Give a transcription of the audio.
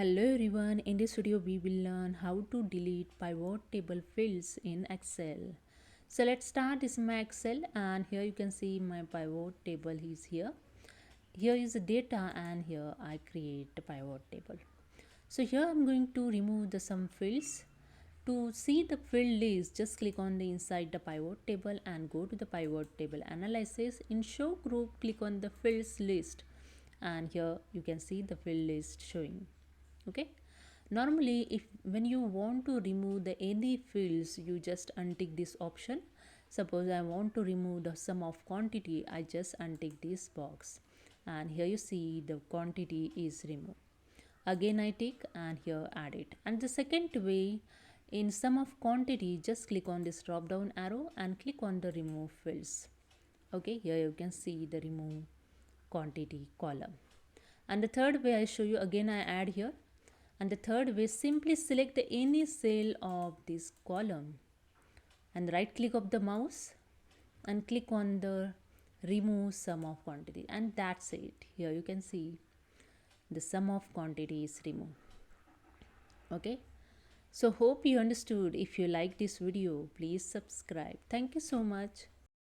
Hello everyone, in this video we will learn how to delete pivot table fields in Excel. So let's start. This is my Excel and here you can see my pivot table is here. Here is the data and here I create the pivot table. So here I'm going to remove the some fields. To see the field list, just click on the inside the pivot table and go to the pivot table analysis. In show group, click on the fields list and here you can see the field list showing. Okay, normally if when you want to remove the any fields, you just untick this option. Suppose I want to remove the sum of quantity, I just untick this box and here you see the quantity is removed. Again I tick and here add it. And the second way, in sum of quantity, just click on this drop down arrow and click on the remove fields. Okay, here you can see the remove quantity column. And the third way I show you, again I add here. And the third way, simply select any cell of this column and right click of the mouse and click on the remove sum of quantity, and that's it. Here you can see the sum of quantity is removed. Okay, so hope you understood. If you like this video, please subscribe. Thank you so much.